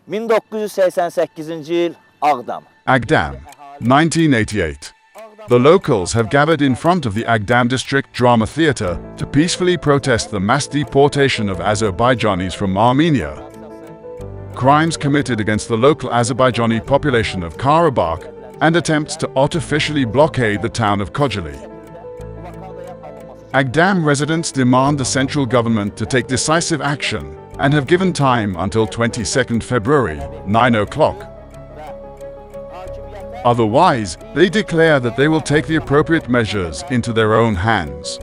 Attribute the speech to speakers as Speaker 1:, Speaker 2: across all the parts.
Speaker 1: 1988 yıl Ağdam.
Speaker 2: Agdam, 1988. The locals have gathered in front of the Agdam District Drama Theatre to peacefully protest the mass deportation of Azerbaijanis from Armenia. Crimes committed against the local Azerbaijani population of Karabakh and attempts to artificially blockade the town of Khojaly. Agdam residents demand the central government to take decisive action and have given time until 22nd February, 9 o'clock. Otherwise, they declare that they will take the appropriate measures into their own hands.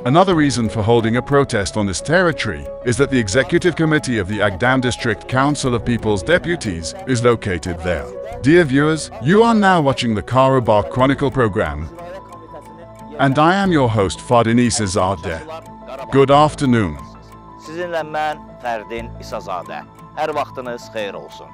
Speaker 2: Another reason for holding a protest on this territory is that the Executive Committee of the Agdam District Council of People's Deputies is located there. Dear viewers, you are now watching the Karabakh Chronicle program, and I am your host Ferdin İsazade. Good afternoon.
Speaker 1: Sizinle ben Ferdin İsazade. Her vaxtınız xeyir olsun.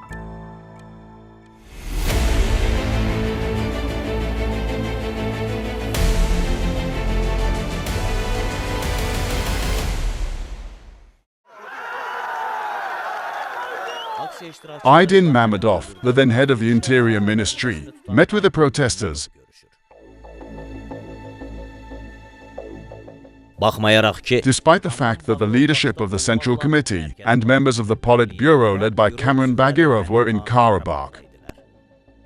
Speaker 2: Aydin Mammadov, the then head of the Interior Ministry, met with the protesters. Despite the fact that the leadership of the Central Committee and members of the Politburo led by Cameron Bagirov were in Karabakh.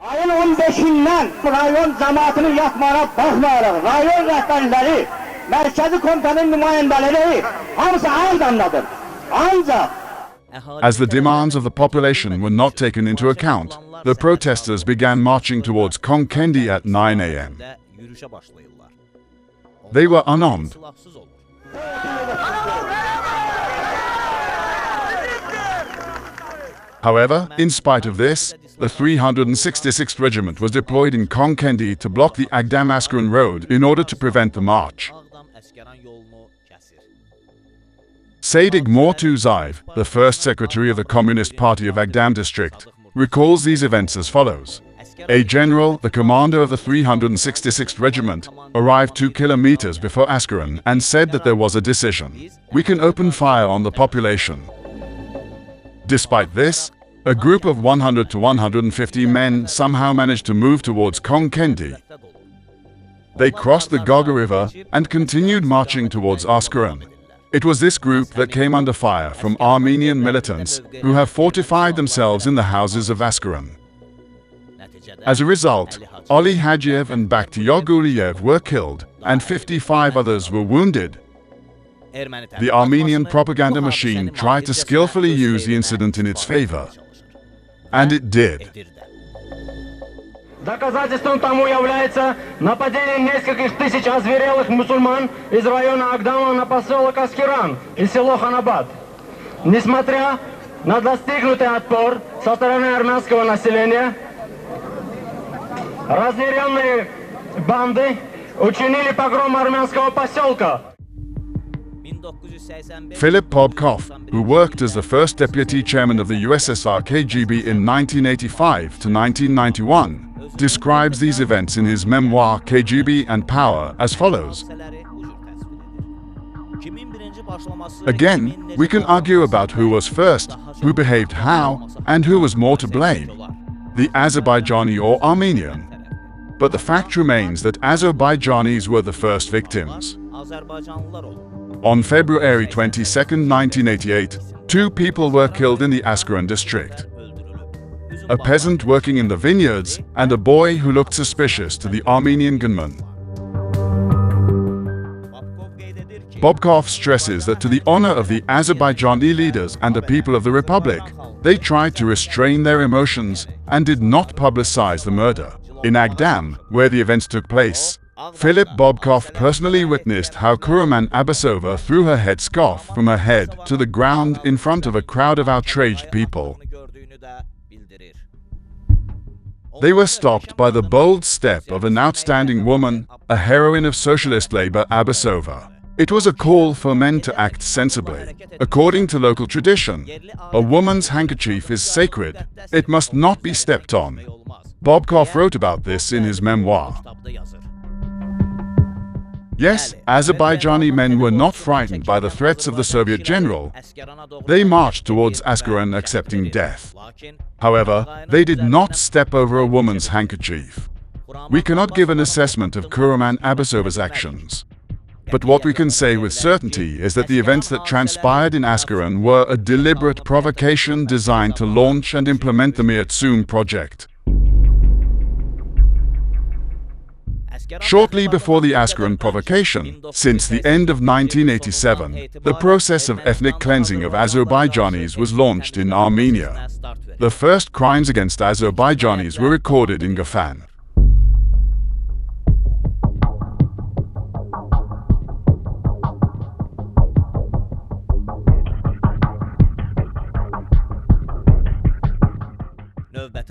Speaker 3: Ayın 15'inden rayon cemaatinin yatmağına bakmayarak rayon rəhbərləri, mərkəzi komutanın nümayəndələri hamısı Ağdamdadır. Ancaq
Speaker 2: as the demands of the population were not taken into account, the protesters began marching towards Konkendi at 9 a.m. They were unarmed. However, in spite of this, the 366th Regiment was deployed in Konkendi to block the Agdam-Askeran road in order to prevent the march. Sadig Mortuzaev, the first secretary of the Communist Party of Agdam District, recalls these events as follows. A general, the commander of the 366th Regiment, arrived 2 kilometers before Askeran and said that there was a decision. We can open fire on the population. Despite this, a group of 100 to 150 men somehow managed to move towards Konkendi. They crossed the Gaga River and continued marching towards Askeran. It was this group that came under fire from Armenian militants who have fortified themselves in the houses of Askeran. As a result, Ali Hajiev and Bakhtiyor Guliyev were killed and 55 others were wounded. The Armenian propaganda machine tried to skillfully use the incident in its favor. And it did.
Speaker 3: Доказательством тому является нападение нескольких тысяч озверелых мусульман из района Агдама на поселок Аскеран и село Ханабад. Несмотря на достигнутый отпор со стороны армянского населения, разъяренные банды учинили погром армянского поселка.
Speaker 2: Philip Bobkov, who worked as the first deputy chairman of the USSR KGB in 1985 to 1991, describes these events in his memoir KGB and Power as follows. Again, we can argue about who was first, who behaved how, and who was more to blame, the Azerbaijani or Armenian. But the fact remains that Azerbaijanis were the first victims. On February 22, 1988, 2 people were killed in the Askeran district. A peasant working in the vineyards and a boy who looked suspicious to the Armenian gunman. Bobkov stresses that to the honor of the Azerbaijani leaders and the people of the Republic, they tried to restrain their emotions and did not publicize the murder. In Agdam, where the events took place, Philip Bobkov personally witnessed how Kuraman Abbasova threw her headscarf from her head to the ground in front of a crowd of outraged people. They were stopped by the bold step of an outstanding woman, a heroine of socialist labor, Abbasova. It was a call for men to act sensibly. According to local tradition, a woman's handkerchief is sacred. It must not be stepped on. Bobkov wrote about this in his memoir. Yes, Azerbaijani men were not frightened by the threats of the Soviet general. They marched towards Ascaran accepting death. However, they did not step over a woman's handkerchief. We cannot give an assessment of Kahraman Abbasova's actions. But what we can say with certainty is that the events that transpired in Ascaran were a deliberate provocation designed to launch and implement the Miat project. Shortly before the Ascaran provocation, since the end of 1987, the process of ethnic cleansing of Azerbaijanis was launched in Armenia. The first crimes against Azerbaijanis were recorded in Gafan.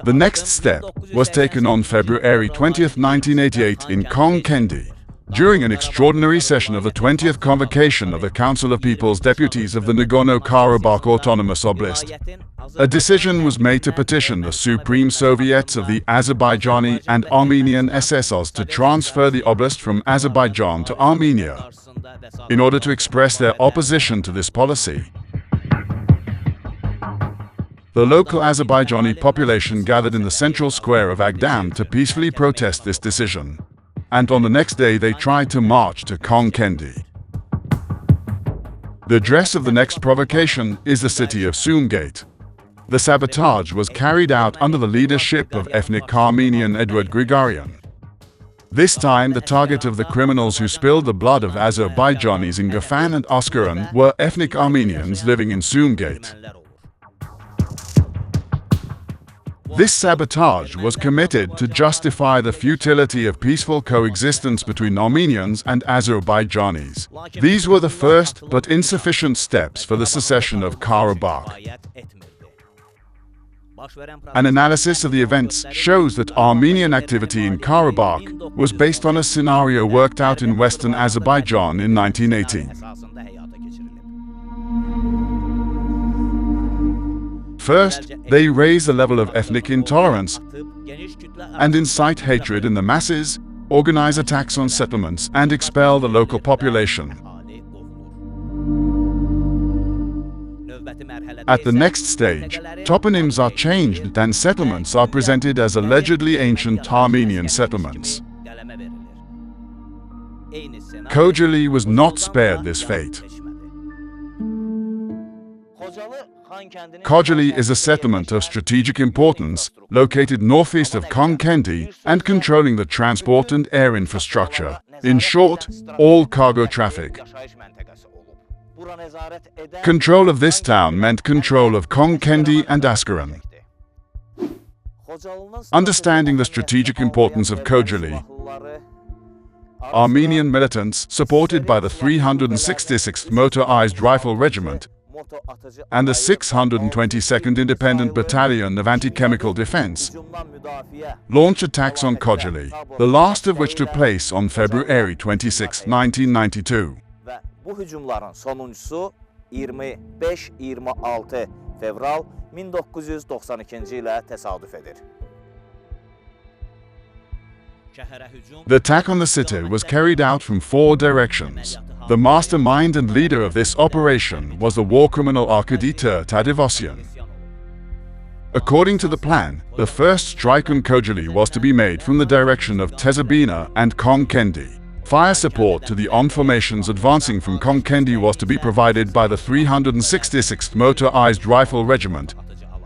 Speaker 2: The next step was taken on February 20, 1988 in Konkendi, during an extraordinary session of the 20th Convocation of the Council of People's Deputies of the Nagorno-Karabakh Autonomous Oblast. A decision was made to petition the Supreme Soviets of the Azerbaijani and Armenian SSRs to transfer the oblast from Azerbaijan to Armenia, in order to express their opposition to this policy. The local Azerbaijani population gathered in the central square of Agdam to peacefully protest this decision. And on the next day they tried to march to Konkendi. The address of the next provocation is the city of Sumgait. The sabotage was carried out under the leadership of ethnic Armenian Edward Grigorian. This time the target of the criminals who spilled the blood of Azerbaijanis in Gafan and Ascaran were ethnic Armenians living in Sumgait. This sabotage was committed to justify the futility of peaceful coexistence between Armenians and Azerbaijanis. These were the first but insufficient steps for the secession of Karabakh. An analysis of the events shows that Armenian activity in Karabakh was based on a scenario worked out in Western Azerbaijan in 1980. First, they raise the level of ethnic intolerance and incite hatred in the masses, organize attacks on settlements, and expel the local population. At the next stage, toponyms are changed and settlements are presented as allegedly ancient Armenian settlements. Khojaly was not spared this fate. Khojaly is a settlement of strategic importance, located northeast of Konkendi and controlling the transport and air infrastructure. In short, all cargo traffic. Control of this town meant control of Konkendi and Ascaran. Understanding the strategic importance of Khojaly, Armenian militants, supported by the 366th Motorized Rifle Regiment, and the 622nd Independent Battalion of Anti-Chemical Defense, launched attacks on Khojaly, the last of which took place on February 26, 1992.
Speaker 1: Bu hücumların sonuncusu 25-26 fevral 1992 ilə təsadüf edir.
Speaker 2: The attack on the city was carried out from 4 directions. The mastermind and leader of this operation was the war criminal Arkady Tadevosyan. According to the plan, the first strike on Khojaly was to be made from the direction of Tezabina and Konkendi. Fire support to the armed formations advancing from Konkendi was to be provided by the 366th Motorized Rifle Regiment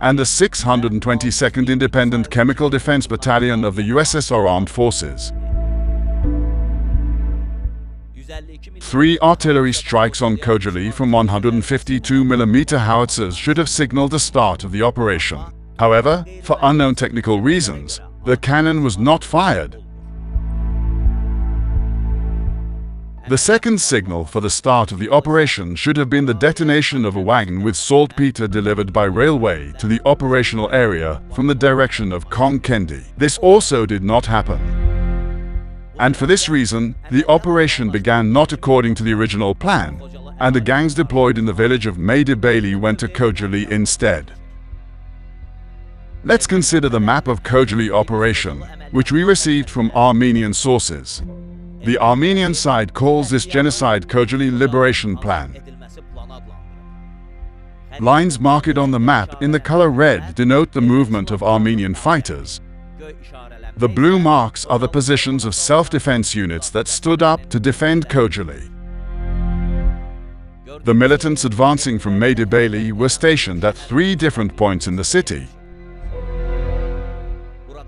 Speaker 2: and the 622nd Independent Chemical Defense Battalion of the USSR Armed Forces. 3 artillery strikes on Khojaly from 152mm howitzers should have signaled the start of the operation. However, for unknown technical reasons, the cannon was not fired. The second signal for the start of the operation should have been the detonation of a wagon with saltpeter delivered by railway to the operational area from the direction of Konkendi. This also did not happen. And for this reason, the operation began not according to the original plan, and the gangs deployed in the village of Meydebeyli went to Khojaly instead. Let's consider the map of Khojaly operation, which we received from Armenian sources. The Armenian side calls this genocide Khojaly Liberation Plan. Lines marked on the map in the color red denote the movement of Armenian fighters. The blue marks are the positions of self-defense units that stood up to defend Khojaly. The militants advancing from Meydebeyli were stationed at 3 different points in the city.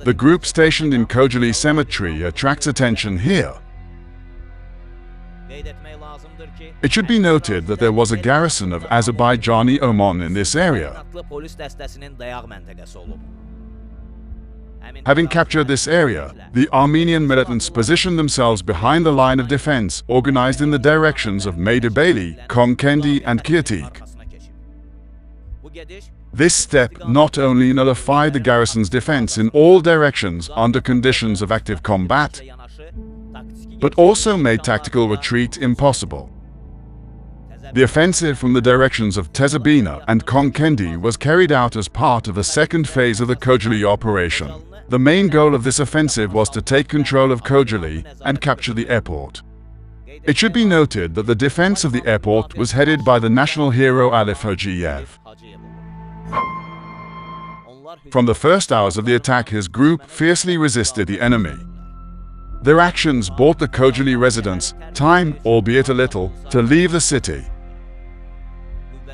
Speaker 2: The group stationed in Khojaly Cemetery attracts attention here. It should be noted that there was a garrison of Azerbaijani Oman in this area. Having captured this area, the Armenian militants positioned themselves behind the line of defense organized in the directions of Meydebeyli, Konkendi and Kirtik. This step not only nullified the garrison's defense in all directions under conditions of active combat, but also made tactical retreat impossible. The offensive from the directions of Tezabina and Konkendi was carried out as part of the second phase of the Khojaly operation. The main goal of this offensive was to take control of Khojaly and capture the airport. It should be noted that the defense of the airport was headed by the national hero Alif Hojiyev. From the first hours of the attack, his group fiercely resisted the enemy. Their actions bought the Khojaly residents time, albeit a little, to leave the city.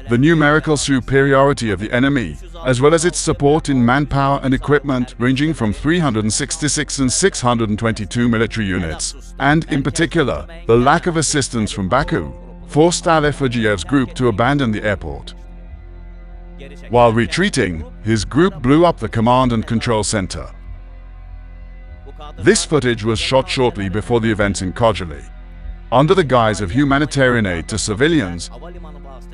Speaker 2: The numerical superiority of the enemy, as well as its support in manpower and equipment ranging from 366 and 622 military units, and in particular, the lack of assistance from Baku, forced Alif Hojiyev's group to abandon the airport. While retreating, his group blew up the command and control center. This footage was shot shortly before the events in Khojaly. Under the guise of humanitarian aid to civilians,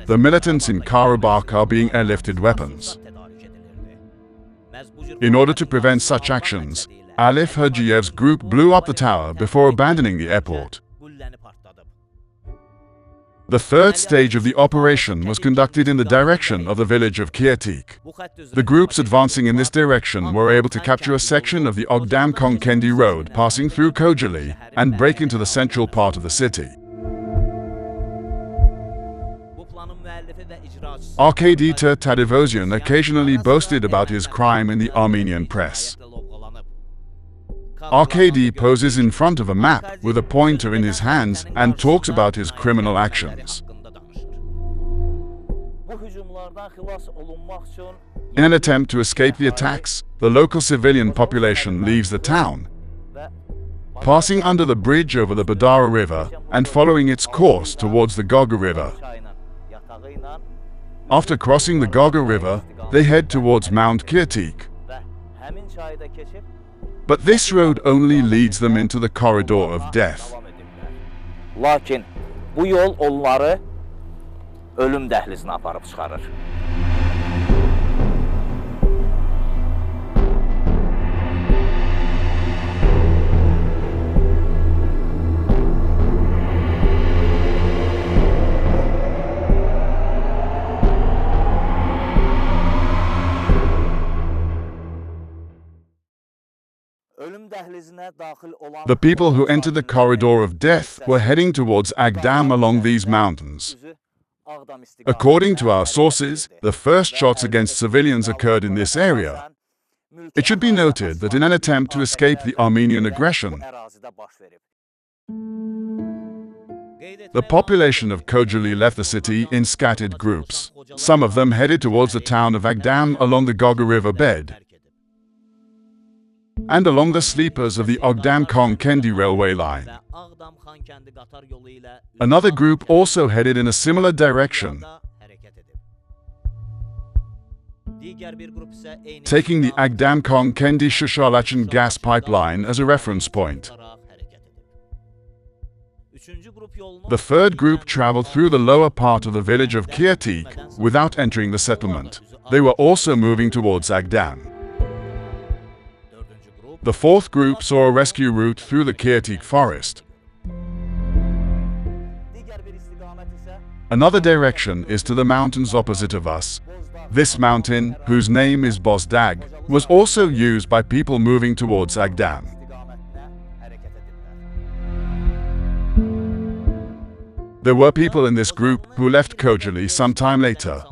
Speaker 2: the militants in Karabakh are being airlifted weapons. In order to prevent such actions, Alif Hojiyev's group blew up the tower before abandoning the airport. The third stage of the operation was conducted in the direction of the village of Kirtik. The groups advancing in this direction were able to capture a section of the Ogdam-Konkendi road passing through Khojaly and break into the central part of the city. Arkady Tadevosyan occasionally boasted about his crime in the Armenian press. Arkady poses in front of a map with a pointer in his hands and talks about his criminal actions. In an attempt to escape the attacks, the local civilian population leaves the town, passing under the bridge over the Badara River and following its course towards the Goga River. After crossing the Goga River, they head towards Mount Kirtik. But this road only leads them into the corridor of death.
Speaker 1: Lakin bu yol onları ölüm dəhlizine aparıb çıxarır.
Speaker 2: The people who entered the corridor of death were heading towards Agdam along these mountains. According to our sources, the first shots against civilians occurred in this area. It should be noted that in an attempt to escape the Armenian aggression, the population of Khojaly left the city in scattered groups. Some of them headed towards the town of Agdam along the Goga River bed and along the sleepers of the Ogdam-Konkendi railway line. Another group also headed in a similar direction, taking the Agdam-Konkendi-Shushalachin gas pipeline as a reference point. The third group traveled through the lower part of the village of Kirtik without entering the settlement. They were also moving towards Agdam. The fourth group saw a rescue route through the Kirtik forest. Another direction is to the mountains opposite of us. This mountain, whose name is Bozdag, was also used by people moving towards Agdam. There were people in this group who left Khojaly some time later.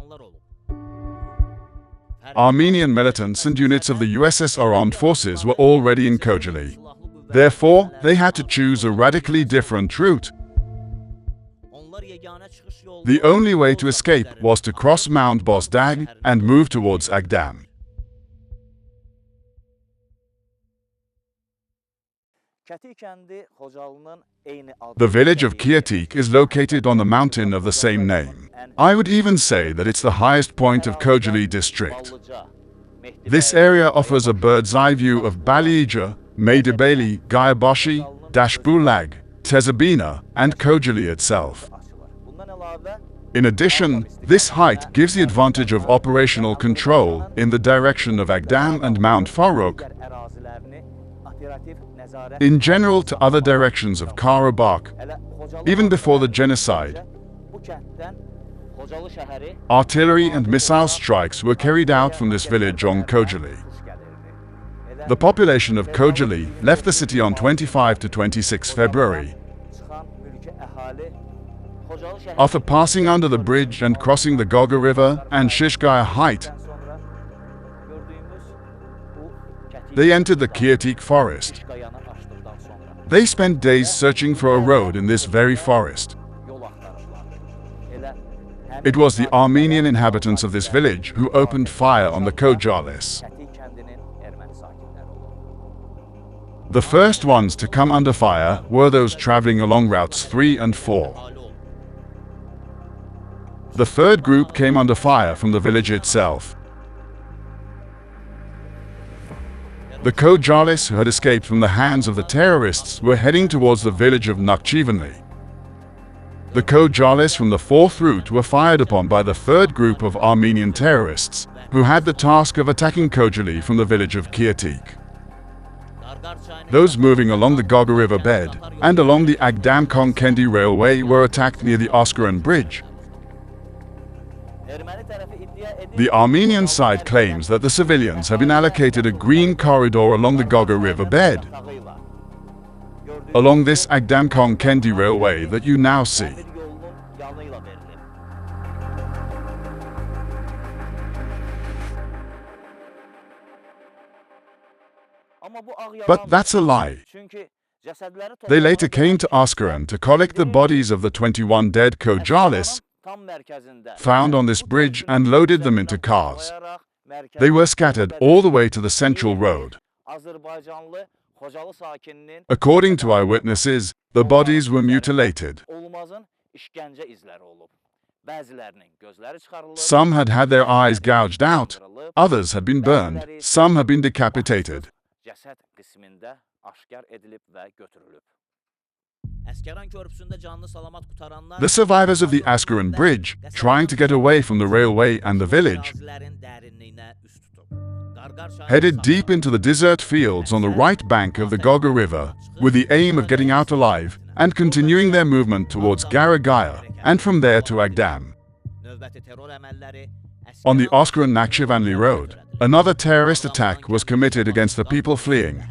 Speaker 2: Armenian militants and units of the USSR armed forces were already in Khojaly. Therefore, they had to choose a radically different route. The only way to escape was to cross Mount Bozdag and move towards Agdam. The village of Kiatik is located on the mountain of the same name. I would even say that it's the highest point of Khojaly district. This area offers a bird's-eye view of Balija, Meydebeli, Gayabashi, Dashbulag, Tezabina, and Khojaly itself. In addition, this height gives the advantage of operational control in the direction of Agdam and Mount Faruk, in general to other directions of Karabakh. Even before the genocide, artillery and missile strikes were carried out from this village on Khojaly. The population of Khojaly left the city on 25 to 26 February. After passing under the bridge and crossing the Goga River and Shishgaya Height, they entered the Kiatik forest. They spent days searching for a road in this very forest. It was the Armenian inhabitants of this village who opened fire on the Khojalis. The first ones to come under fire were those traveling along routes 3 and 4. The third group came under fire from the village itself. The Khojalis who had escaped from the hands of the terrorists were heading towards the village of Nakhchivanli. The Khojalis from the fourth route were fired upon by the third group of Armenian terrorists, who had the task of attacking Khojaly from the village of Kiatik. Those moving along the Goga River bed and along the Agdam-Konkendi railway were attacked near the Oskaran bridge. The Armenian side claims that the civilians have been allocated a green corridor along the Goga River bed, along this Agdam-Konkendi railway that you now see. But that's a lie. They later came to Oskaran to collect the bodies of the 21 dead Khojalis found on this bridge and loaded them into cars. They were scattered all the way to the central road. According to eyewitnesses, the bodies were mutilated. Some had had their eyes gouged out, others had been burned, some had been decapitated. The survivors of the Askaran Bridge, trying to get away from the railway and the village, headed deep into the desert fields on the right bank of the Goga River, with the aim of getting out alive and continuing their movement towards Garagaya and from there to Agdam. On the Oskaran-Nakhchivanli road, another terrorist attack was committed against the people fleeing.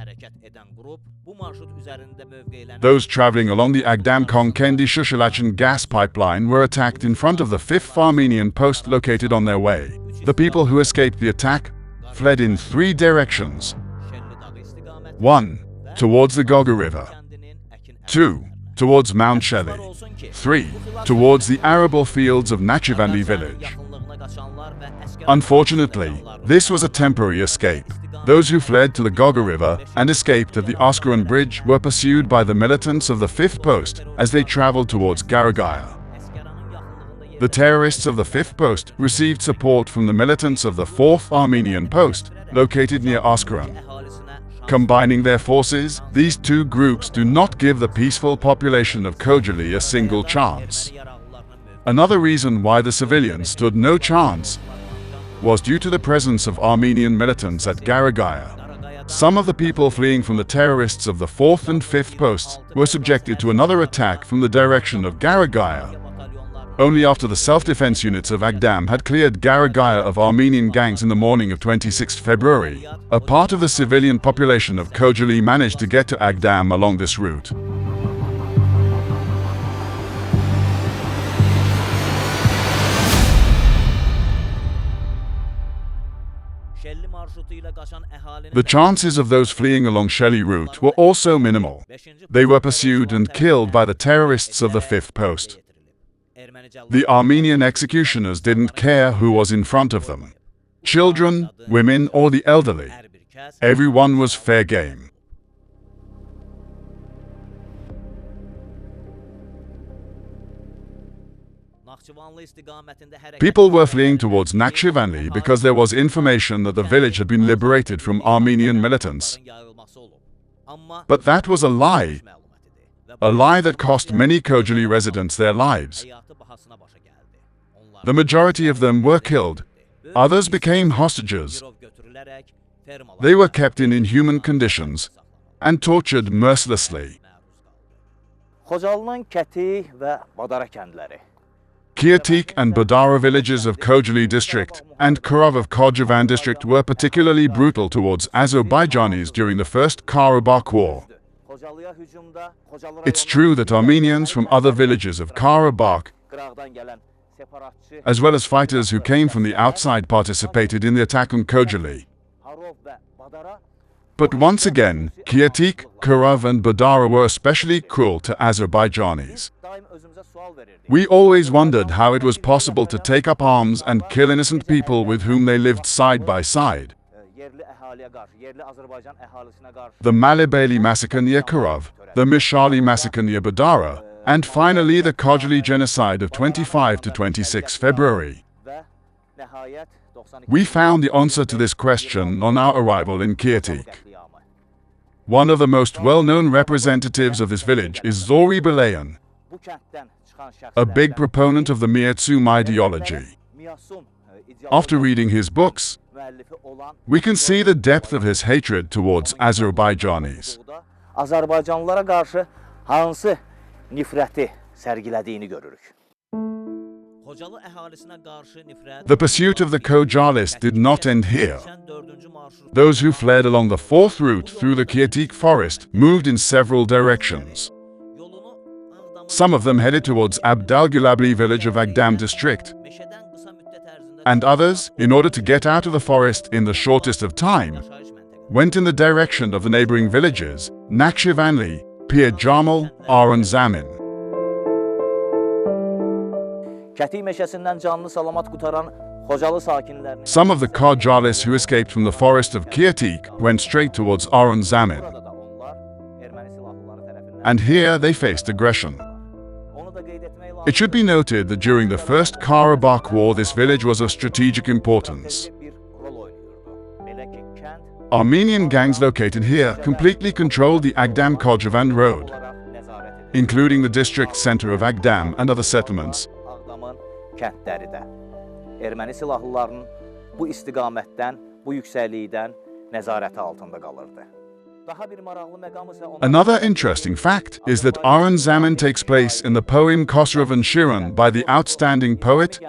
Speaker 2: Those traveling along the Agdam-Konkendi-Shushalachin gas pipeline were attacked in front of the 5th Armenian post located on their way. The people who escaped the attack fled in 3 directions. 1. Towards the Goga River. 2. Towards Mount Shelley. 3. Towards the arable fields of Nakhchivanli village. Unfortunately, this was a temporary escape. Those who fled to the Goga River and escaped at the Oskaran Bridge were pursued by the militants of the 5th Post as they traveled towards Garagaya. The terrorists of the 5th Post received support from the militants of the 4th Armenian Post, located near Oskaran. Combining their forces, these two groups do not give the peaceful population of Khojaly a single chance. Another reason why the civilians stood no chance was due to the presence of Armenian militants at Garagaya. Some of the people fleeing from the terrorists of the 4th and 5th Posts were subjected to another attack from the direction of Garagaya. Only after the self-defense units of Agdam had cleared Garagaya of Armenian gangs in the morning of 26 February, a part of the civilian population of Khojaly managed to get to Agdam along this route. The chances of those fleeing along Khojaly route were also minimal. They were pursued and killed by the terrorists of the 5th Post. The Armenian executioners didn't care who was in front of them. Children, women, or the elderly. Everyone was fair game. People were fleeing towards Nakhchivanli because there was information that the village had been liberated from Armenian militants. But that was a lie that cost many Khojaly residents their lives. The majority of them were killed. Others became hostages. They were kept in inhuman conditions and tortured mercilessly.
Speaker 1: Khojaly'nın Kəti və Badara kəndləri.
Speaker 2: Kiatik and Badara villages of Khojaly district and Karabakh of Khojaly district were particularly brutal towards Azerbaijanis during the First Karabakh War. It's true that Armenians from other villages of Karabakh, as well as fighters who came from the outside, participated in the attack on Khojaly. But once again, Kiatik, Karabakh and Badara were especially cruel to Azerbaijanis. We always wondered how it was possible to take up arms and kill innocent people with whom they lived side by side. The Malibeli massacre near Karabakh, the Khojaly massacre near Badara, and finally the Khojaly genocide of 25 to 26 February. We found the answer to this question on our arrival in Kiatik. One of the most well-known representatives of this village is Zori Belayan, a big proponent of the Miatsum ideology. After reading his books, we can see the depth of his hatred towards Azerbaijanis.
Speaker 1: Azərbaycanlılara qarşı hansı nifrəti sərgilədiyini görürük.
Speaker 2: The pursuit of the Khojalis did not end here. Those who fled along the 4th route through the Kiatik forest moved in several directions. Some of them headed towards Abdalgulabli village of Agdam district, and others, in order to get out of the forest in the shortest of time, went in the direction of the neighboring villages, Nakhchivanli, Pir Jamal, Aran Zamin.
Speaker 1: Kəti meşəsindən canlı salamat qutaran Khojaly sakinlərini
Speaker 2: Some of the Khojalis who escaped from the forest of Kiatik went straight towards Aran Zamin, and here they faced aggression. It should be noted that during the First Karabakh War this village was of strategic importance. Armenian gangs located here completely controlled the Agdam-Khojaly road, including the district center of Agdam and other settlements.
Speaker 1: Kəndləri də erməni silahlılarının bu istiqamətdən, bu yüksəklikdən nəzarəti altında qalırdı.
Speaker 2: Another interesting fact is that Aran Zamin takes place in the poem Khosrow and Shirin by the outstanding poet,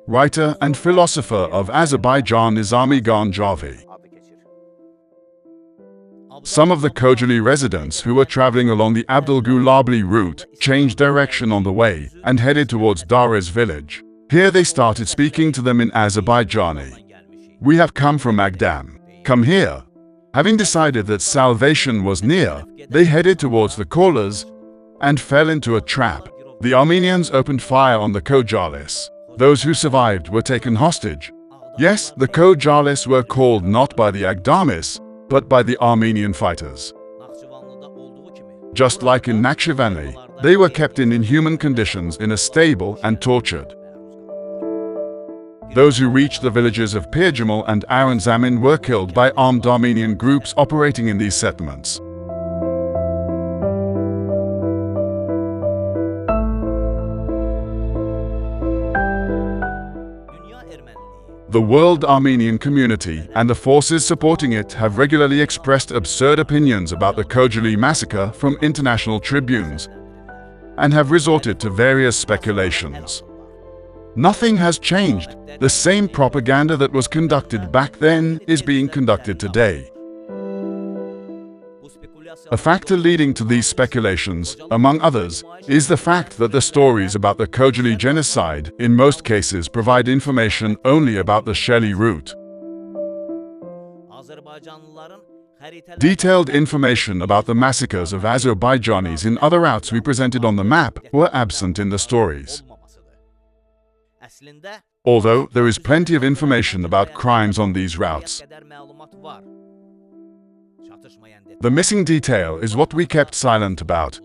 Speaker 2: writer and philosopher of Azerbaijan Nizami Ganjavi. Some of the Khojaly residents who were traveling along the Abdalgulabli route changed direction on the way and headed towards Dara's village. Here they started speaking to them in Azerbaijani. "We have come from Agdam. Come here." Having decided that salvation was near, they headed towards the callers and fell into a trap. The Armenians opened fire on the Khojalis. Those who survived were taken hostage. Yes, the Khojalis were called not by the Agdamis, but by the Armenian fighters. Just like in Nakhchivanli, they were kept in inhuman conditions in a stable and tortured. Those who reached the villages of Pir Jamal and Aran Zamin were killed by armed Armenian groups operating in these settlements. The world Armenian community and the forces supporting it have regularly expressed absurd opinions about the Khojaly massacre from international tribunes and have resorted to various speculations. Nothing has changed. The same propaganda that was conducted back then is being conducted today. A factor leading to these speculations, among others, is the fact that the stories about the Khojaly genocide in most cases provide information only about the Khojaly route. Detailed information about the massacres of Azerbaijanis in other routes we presented on the map were absent in the stories. Although there is plenty of information about crimes on these routes, the missing detail is what we kept silent about.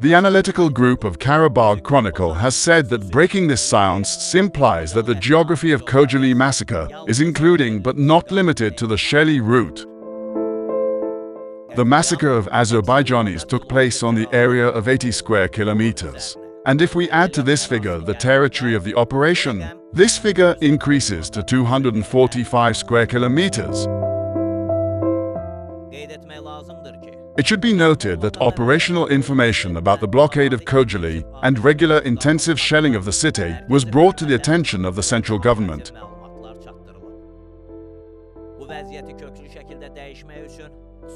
Speaker 2: The analytical group of Karabakh Chronicle has said that breaking this silence implies that the geography of Khojaly massacre is including but not limited to the Shelly route. The massacre of Azerbaijanis took place on the area of 80 square kilometers. And if we add to this figure the territory of the operation, this figure increases to 245 square kilometers. It should be noted that operational information about the blockade of Khojaly and regular intensive shelling of the city was brought to the attention of the central government.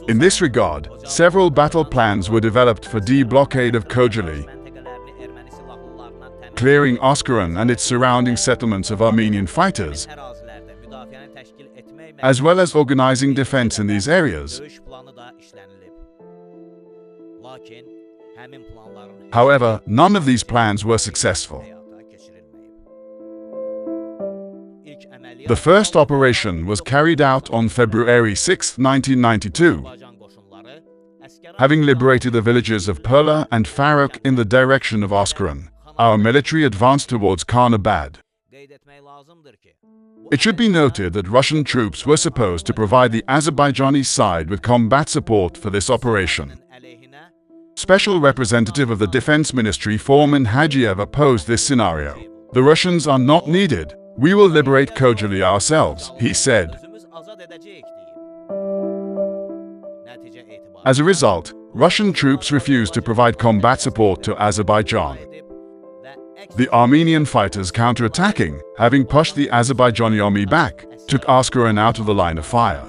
Speaker 2: In this regard, several battle plans were developed for de-blockade of Khojaly, clearing Ascaran and its surrounding settlements of Armenian fighters, as well as organizing defense in these areas. However, none of these plans were successful. The first operation was carried out on February 6, 1992. Having liberated the villages of Perla and Faruk in the direction of Ascaran, our military advanced towards Karabakh. It should be noted that Russian troops were supposed to provide the Azerbaijani side with combat support for this operation. Special representative of the Defense Ministry Foreman Hajiev opposed this scenario. "The Russians are not needed. We will liberate Khojaly ourselves," he said. As a result, Russian troops refused to provide combat support to Azerbaijan. The Armenian fighters counterattacking, having pushed the Azerbaijani army back, took Ascaran out of the line of fire.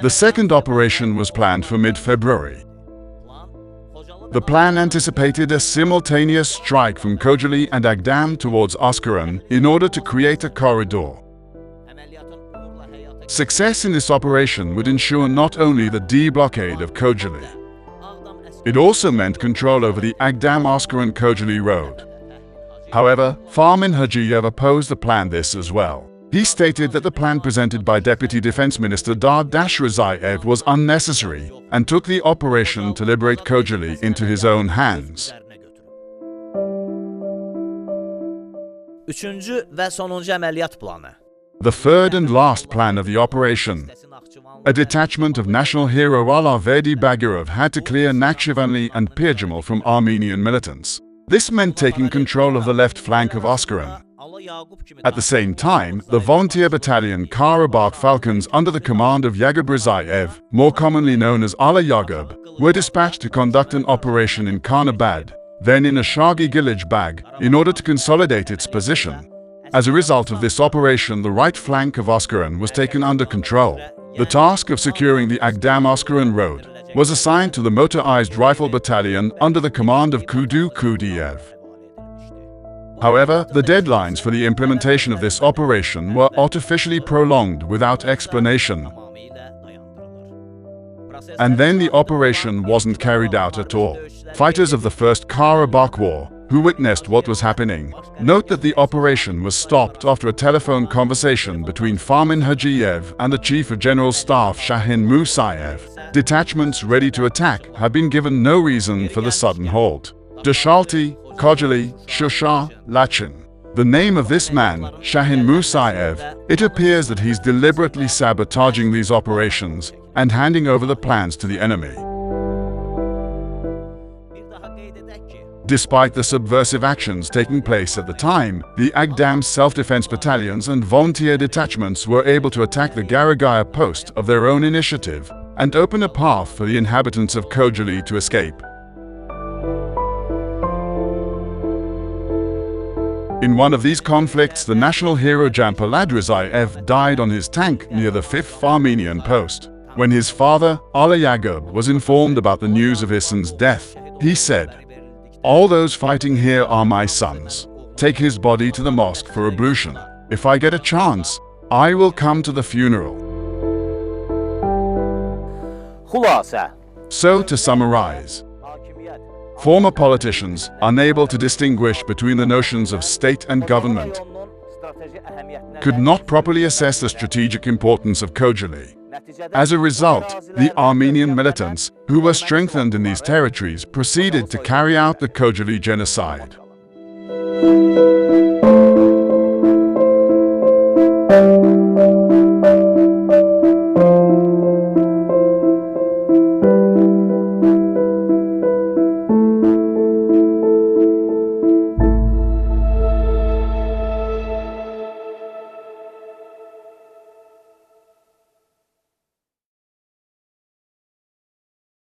Speaker 2: The second operation was planned for mid-February. The plan anticipated a simultaneous strike from Khojaly and Agdam towards Ascaran in order to create a corridor. Success in this operation would ensure not only the de-blockade of Khojaly, it also meant control over the Agdam-Ascaran-Khojaly road. However, Foreman Hajiev opposed the plan as well. He stated that the plan presented by Deputy Defense Minister Dadash Razayev was unnecessary and took the operation to liberate Khojaly into his own hands.
Speaker 1: Üçüncü və sonuncu əməliyyat planı.
Speaker 2: The third and last plan of the operation. A detachment of national hero Alaverdi Bagirov had to clear Nakhchivanli and Pirjamal from Armenian militants. This meant taking control of the left flank of Ascaran. At the same time, the volunteer battalion Karabakh Falcons under the command of Yagub Razayev, more commonly known as Ala Yagub, were dispatched to conduct an operation in Karabakh, then in Ashagi Gilij Bag, in order to consolidate its position. As a result of this operation, the right flank of Ascaran was taken under control. The task of securing the Agdam-Ascaran road was assigned to the motorized rifle battalion under the command of Kudu Kudiev. However, the deadlines for the implementation of this operation were artificially prolonged without explanation. And then the operation wasn't carried out at all. Fighters of the First Karabakh War, who witnessed what was happening, note that the operation was stopped after a telephone conversation between Foreman Hajiev and the Chief of General Staff Shahin Musayev. Detachments ready to attack have been given no reason for the sudden halt. Dashalti, Khojaly, Shusha, Lachin. The name of this man, Shahin Musayev, it appears that he's deliberately sabotaging these operations and handing over the plans to the enemy. Despite the subversive actions taking place at the time, the Agdam self-defense battalions and volunteer detachments were able to attack the Garagaya post of their own initiative and open a path for the inhabitants of Khojaly to escape. In one of these conflicts, the national hero Jampalad Razayev died on his tank near the 5th Armenian post. When his father, Ala Yagub, was informed about the news of his son's death, He said, "All those fighting here are my sons. Take his body to the mosque for ablution. If I get a chance, I will come to the funeral."
Speaker 1: Xülasə,
Speaker 2: So, to summarize, former politicians, unable to distinguish between the notions of state and government, could not properly assess the strategic importance of Khojaly. As a result, the Armenian militants, who were strengthened in these territories, proceeded to carry out the Khojaly genocide.